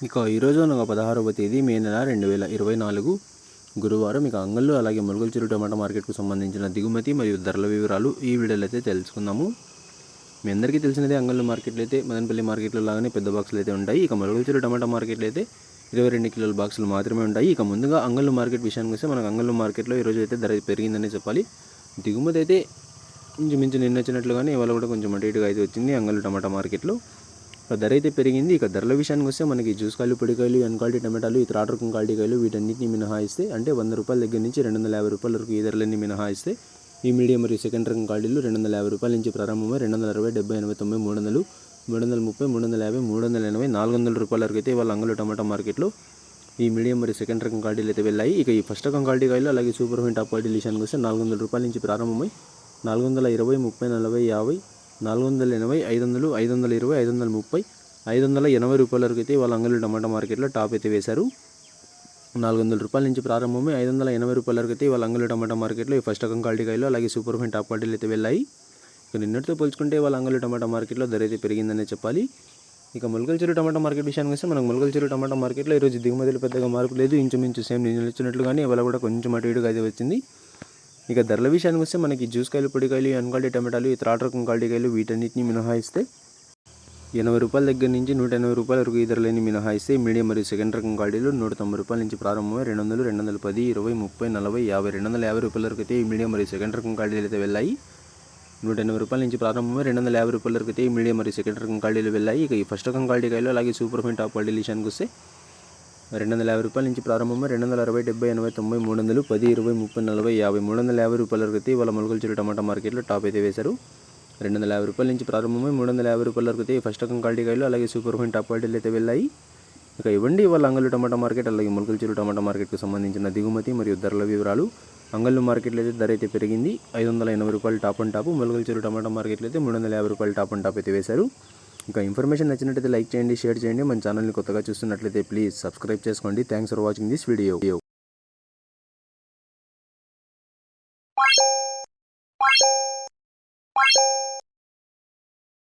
ఇక ఈరోజు అనగా 16వ తేదీ మే నెల 2024 గురువారం. ఇక అంగళ్ళు అలాగే ములుగుల్చెరువు టమాటా మార్కెట్కు సంబంధించిన దిగుమతి మరియు ధరల వివరాలు ఈ వీడియోలో అయితే తెలుసుకుందాము. మీ అందరికీ తెలిసినదే, అంగళ్ళు మార్కెట్లు అయితే మదనపల్లి మార్కెట్లో లాగానే పెద్ద బాక్సులు అయితే ఉంటాయి. ఇక ములుగుల్చెరువు టమాటా మార్కెట్లో అయితే 22 కిలోల బాక్సులు మాత్రమే ఉంటాయి. ఇక ముందుగా అంగళ్ళు మార్కెట్ విషయానికి వస్తే మనకు అంగళ్ళు మార్కెట్లో ఈరోజు అయితే ధర పెరిగిందనే చెప్పాలి. దిగుమతి అయితే ఇంచుమించు నిన్న వచ్చినట్లుగానే ఇవాళ కూడా కొంచెం అటు ఇటుగా అయితే వచ్చింది అంగళ్ళు టమాటా మార్కెట్లో. ధర అయితే పెరిగింది. ఇక ధరల విషయానికి వస్తే మనకి జ్యూస్ కాయలు, పొడికాయలు, ఎన్ క్వాలిటీ టమాటాలు, ఇతర రకం క్వాలిటీ కాయలు వీటన్నిటిని మినహాయిస్తే, అంటే 100 రూపాయల దగ్గర నుంచి 250 రూపాయల వరకు ఈ ధరలన్నీ మినహాయిస్తే, ఈ మీడియం మరియు సెకండ్ రకం క్వాలిటీలు 250 రూపాయల నుంచి ప్రారంభమై 260, 70, 80, 90, 300, 330, 350, 380, 400 రూపాయల వరకు అయితే వాళ్ళ అంగళ్ళు టమాటా మార్కెట్లో ఈ మీడియం మరియు సెకండ్ రకం క్వాలిటీలు అయితే వెళ్ళాయి. ఇక ఈ ఫస్ట్ రకం క్వాలిటీ కాయలు అలాగే సూపర్ ఫైన్ టాప్ క్వాలిటీ విషయానికి వస్తే 400 రూపాయల నుంచి ప్రారంభమై 420, 30, 40, 50, 480, 500, 520, 530, 580 రూపాయల వరకు అయితే వాళ్ళ అంగళ్ళు టమాటా మార్కెట్లో టాప్ అయితే వేశారు. 400 రూపాయల నుంచి ప్రారంభమై 580 రూపాయల వరకు అయితే వాళ్ళ అంగళ్ళు టమాటా మార్కెట్లో ఈ ఫస్ట్ రకం క్వాలిటీ కాయలు అలాగే సూపర్ ఫైన్ టాప్ క్వాలిటీలు అయితే వెళ్ళాయి. ఇక నిన్నటితో పోల్చుకుంటే వాళ్ళ అంగళ్ళు టమాటా మార్కెట్లో ధర అయితే పెరిగిందనే చెప్పాలి. ఇక ములుగుల్చెరువు టమాటా మార్కెట్ విషయానికి వస్తే మనకు ములుగుల్చెరువు టమాటా మార్కెట్లో ఈరోజు దిగుమతులు పెద్దగా మార్పు లేదు. ఇంచుమించు సేమ్ నిన్న వచ్చినట్లుగానే ఇవాళ కూడా కొంచెం అటు ఇటుగా అయితే వచ్చింది. ఇక ధరల విషయానికి వస్తే మనకి జ్యూస్ కాయలు, పొడికాయలు, ఎన్ క్వాలిటీ టమాటాలు, ఇతర రకం క్వాలిటీ కాయలు వీటన్నిటిని మినహాయిస్తే 80 రూపాయల దగ్గర నుంచి 180 రూపాయల వరకు ఈ ధరలని మినహాయిస్తే, మీడియం మరియు సెకండ్ రకం క్వాలిటీలు 190 రూపాయల నుంచి ప్రారంభమై 200, 210, 20, 30, 40, 50, 250 రూపాయల వరకు అయితే ఈ మీడియం మరియు సెకండ్ రకం క్వాలిటీలు అయితే వెళ్ళాయి. 180 రూపాయల నుంచి ప్రారంభమై 250 రూపాయల వరకు అయితే ఈ మీడియం మరియు సెకండ్ రకం క్వాలిటీలు వెళ్ళాయి. ఇక ఈ ఫస్ట్ రకం క్వాలిటీ కాయలు అలాగే సూపర్ ఫైన్ టాప్ క్వాలిటీ విషయానికి వస్తే 250 రూపాయల నుంచి ప్రారంభమై 260, 70, 80, 90, 300, 10, 20, 30, 40, 50, 350 రూపాయల వరకు అయితే వాళ్ళ ములుగుల్చెరువు టమాటా మార్కెట్లో టాప్ అయితే వేశారు. 250 రూపాయల నుంచి ప్రారంభమై 350 రూపాయల వరకు అయితే ఫస్ట్ రకం క్వాలిటీ కాయలు అలాగే సూపర్ ఫైన్ టాప్ క్వాలిటీలు అయితే వెళ్ళాయి. ఇక ఇవ్వండి వాళ్ళ అంగళ్ళు టమాటా మార్కెట్ అలాగే ములుగుల్చెరువు టమాటా మార్కెట్కు సంబంధించిన దిగుమతి మరియు ధరల వివరాలు. అంగళ్ళు మార్కెట్లో అయితే ధర అయితే పెరిగింది. 580 రూపాయలు టాప్ అండ్ టాప్. ములుగుల్చెరువు టమాటా మార్కెట్లో అయితే 350 రూపాయలు టాప్ అండ్ టాప్ అయితే వేశారు. ఇంకా ఇన్ఫర్మేషన్ నచ్చినట్లయితే లైక్ చేయండి, షేర్ చేయండి. మన ఛానల్ని కొత్తగా చూస్తున్నట్లయితే ప్లీజ్ సబ్స్క్రైబ్ చేసుకోండి. Thanks for watching this video.